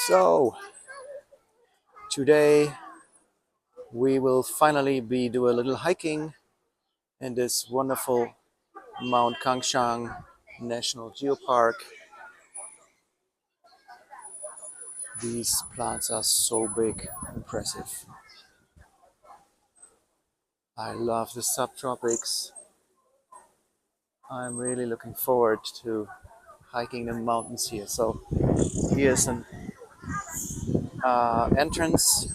So today we will finally do a little hiking in this wonderful Mount Kangshang National Geopark. These plants are so big, impressive. I love the subtropics. I'm really looking forward to hiking the mountains here. So here's an entrance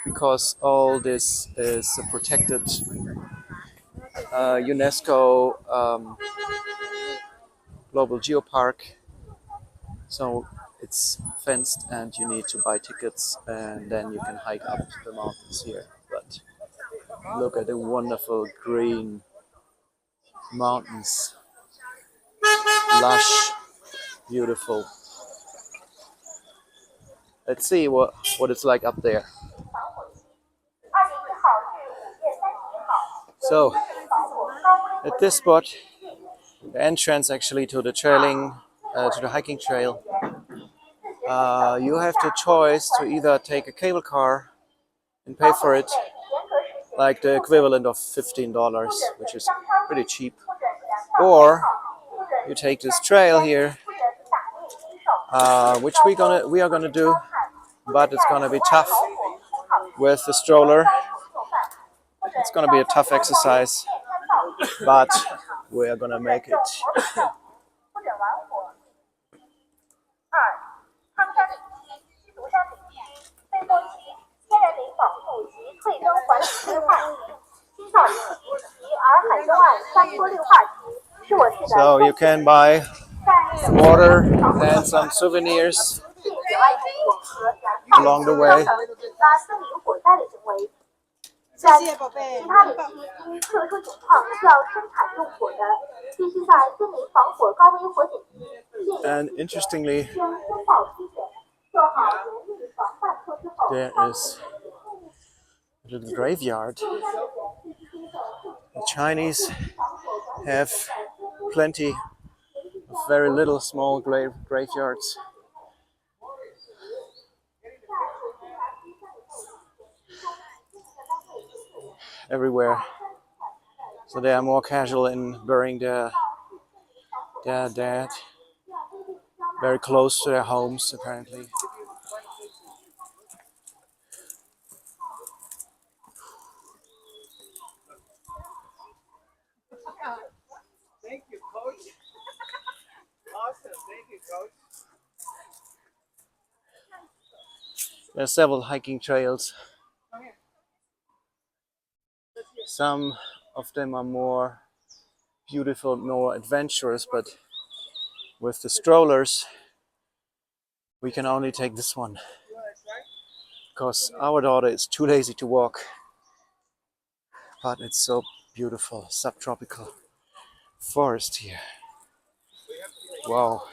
because all this is a protected UNESCO global geopark. So it's fenced and you need to buy tickets and then you can hike up the mountains here. But look at the wonderful green mountains. Lush, beautiful. Let's see what it's like up there. So at this spot, the entrance actually to the to the hiking trail, you have the choice to either take a cable car and pay for it, like the equivalent of $15, which is pretty cheap, or you take this trail here, which we are gonna do, but it's gonna be tough with the stroller. It's gonna be a tough exercise, but we are gonna make it. So you can buy water and some souvenirs along the way. And interestingly, there is a little graveyard. The Chinese have plenty of very little small graveyards. Everywhere. So they are more casual in burying their dead very close to their homes, apparently. Thank you, Coach. Awesome. Thank you, Coach. There are several hiking trails. Some of them are more beautiful, more adventurous, but with the strollers, we can only take this one because our daughter is too lazy to walk. But it's so beautiful, subtropical forest here. Wow.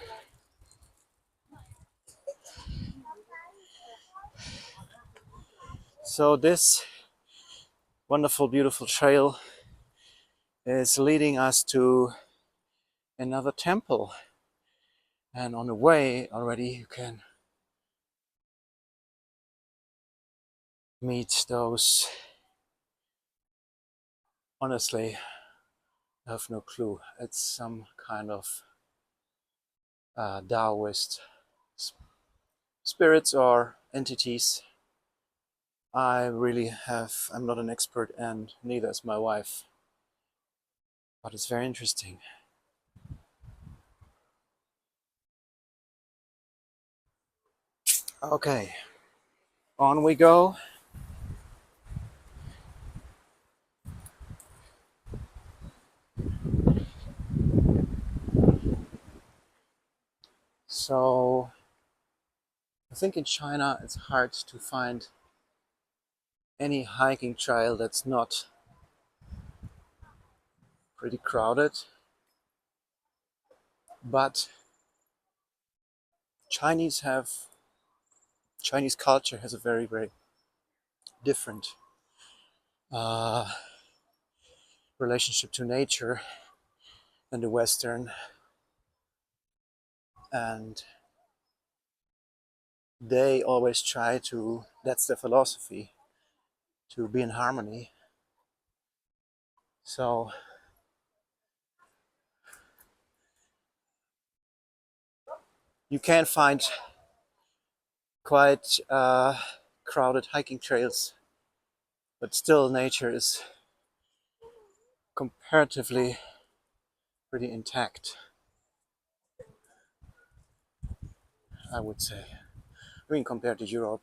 So this wonderful, beautiful trail is leading us to another temple. And on the way already you can meet those. Honestly, I have no clue. It's some kind of Taoist spirits or entities. I'm not an expert, and neither is my wife. But it's very interesting. Okay, on we go. So I think in China it's hard to find any hiking trail that's not pretty crowded. But Chinese culture has a very, very different relationship to nature than the Western. And they always try to, that's their philosophy, to be in harmony. So you can find quite crowded hiking trails, but still nature is comparatively pretty intact, I would say. I mean, compared to Europe.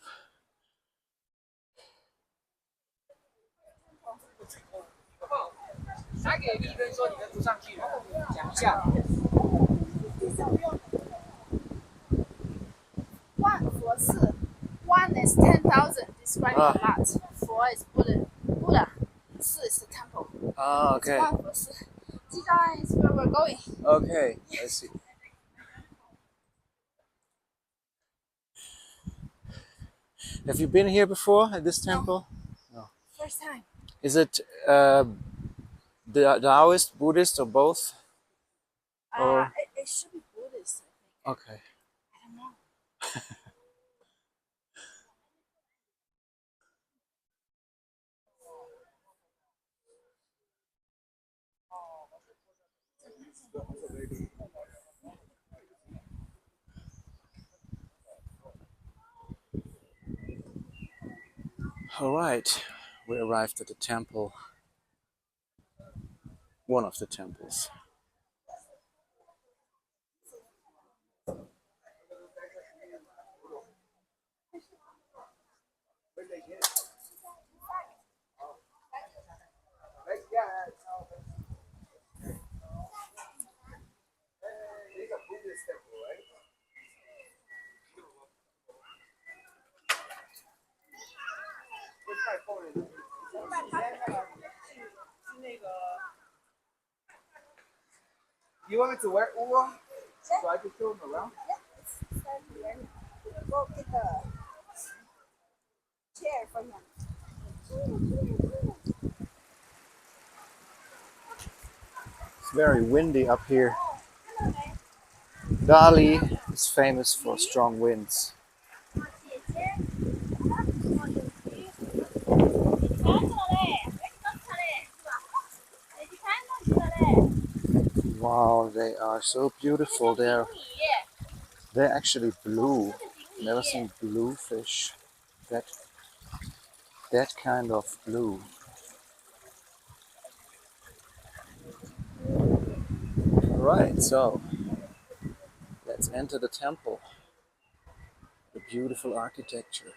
One is 10,000, describing a lot. Four is Buddha. 四 is the temple. Ah, It's okay. one for 四. Jijia is where we're going. Okay, I see. Have you been here before at this temple? No. First time. Is it the Taoist, Buddhist, or both? Or It should be Buddhist, I think. okay. I don't know. All right, we arrived at the temple, one of the temples. It's a Buddhist temple, right? 不太后人。是那个。You want me to wear Uwa? So I can show them around? Go get the chair for him. It's very windy up here. Bali is famous for strong winds. Wow, they are so beautiful. They're actually blue. Never seen blue fish. That that kind of blue. Alright, so let's enter the temple. The beautiful architecture.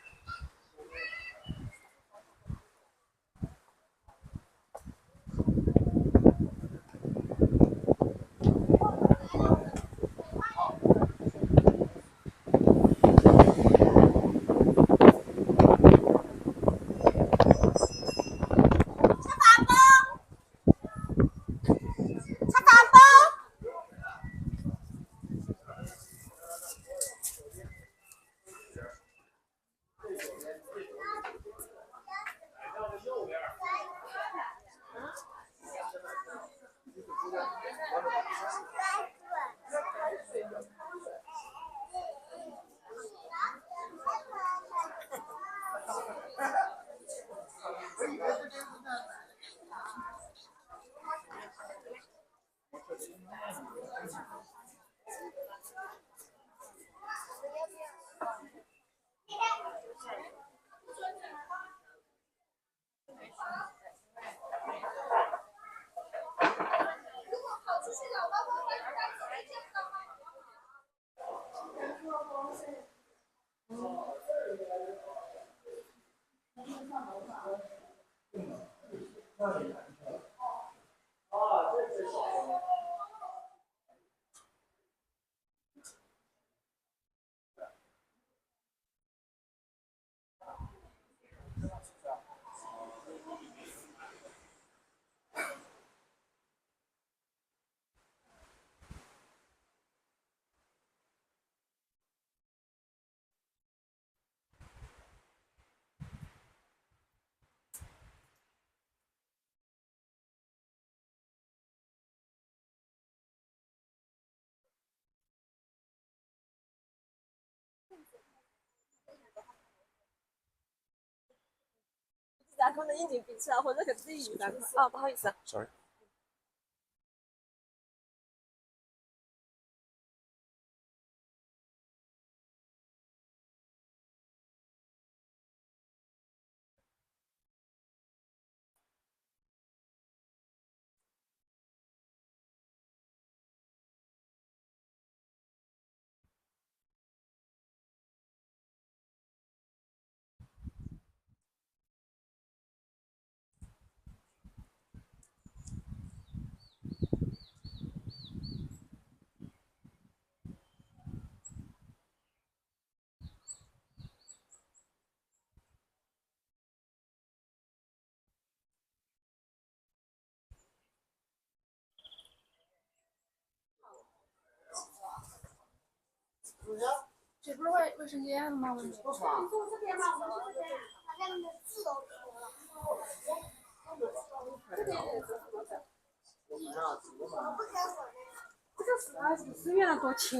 Sorry.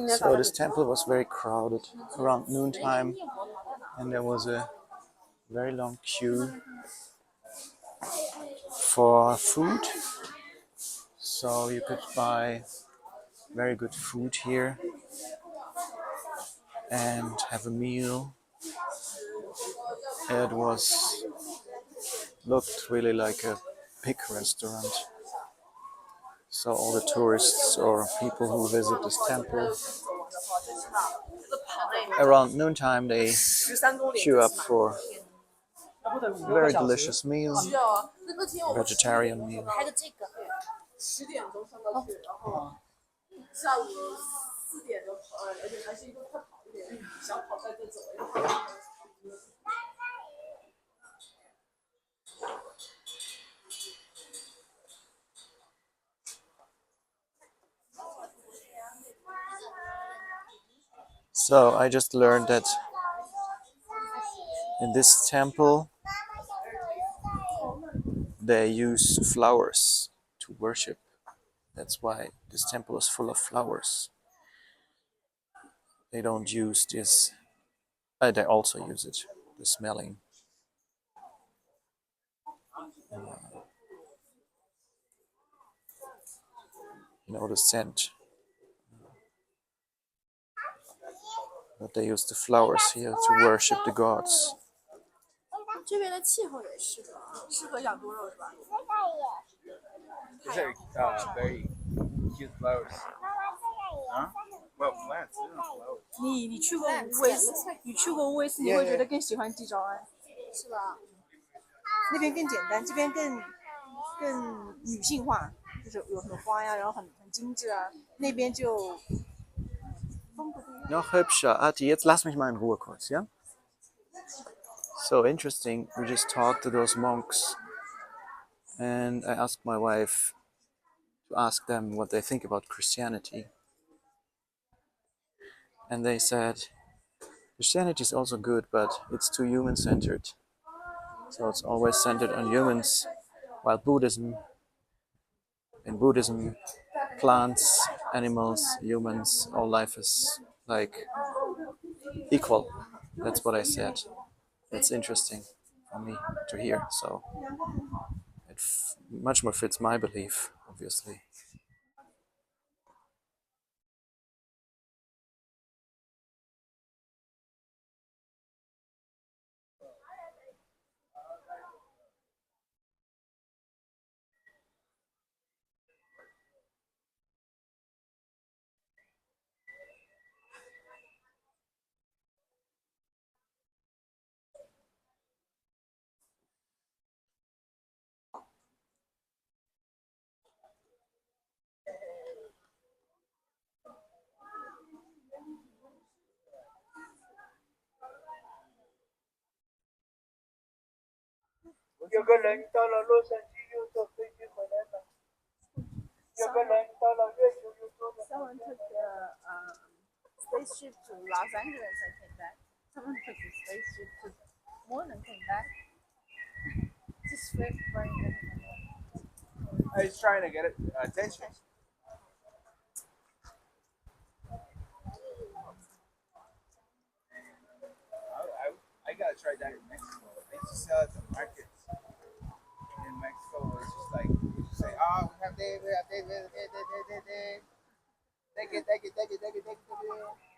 So this temple was very crowded around noontime, and there was a very long queue for food. So you could buy very good food here and have a meal. It was looked really like a big restaurant. So all the tourists or people who visit this temple around noontime, they queue up for a very delicious meal, vegetarian meal. So I just learned that in this temple they use flowers to worship. That's why this temple is full of flowers. They don't use this. They also use it, the smelling. The scent. But they use the flowers here to worship the gods. 这边的气候也适合啊，适合养多肉是吧？ These are very cute flowers. Huh? Well, plants, they're not flowers. 你去过乌威斯，你会觉得更喜欢地中海，是吧？那边更简单，这边更女性化，就是有很多花呀，然后很精致啊。那边就 Noch hübscher. Ati, jetzt lass mich mal in Ruhe kurz, ja? So interesting. We just talked to those monks, and I asked my wife to ask them what they think about Christianity. And they said, Christianity is also good, but it's too human-centered. So it's always centered on humans, while in Buddhism, plants, animals, humans, all life is like equal. That's what I said. That's interesting for me to hear. So it much more fits my belief, obviously. Someone took the spaceship to Los Angeles and came back. Someone took the spaceship to Moon and came back. Just very good. He's trying to get attention. I gotta try that in Mexico. They used to sell it at the markets. like you say, oh, we have David, we have David. Thank you.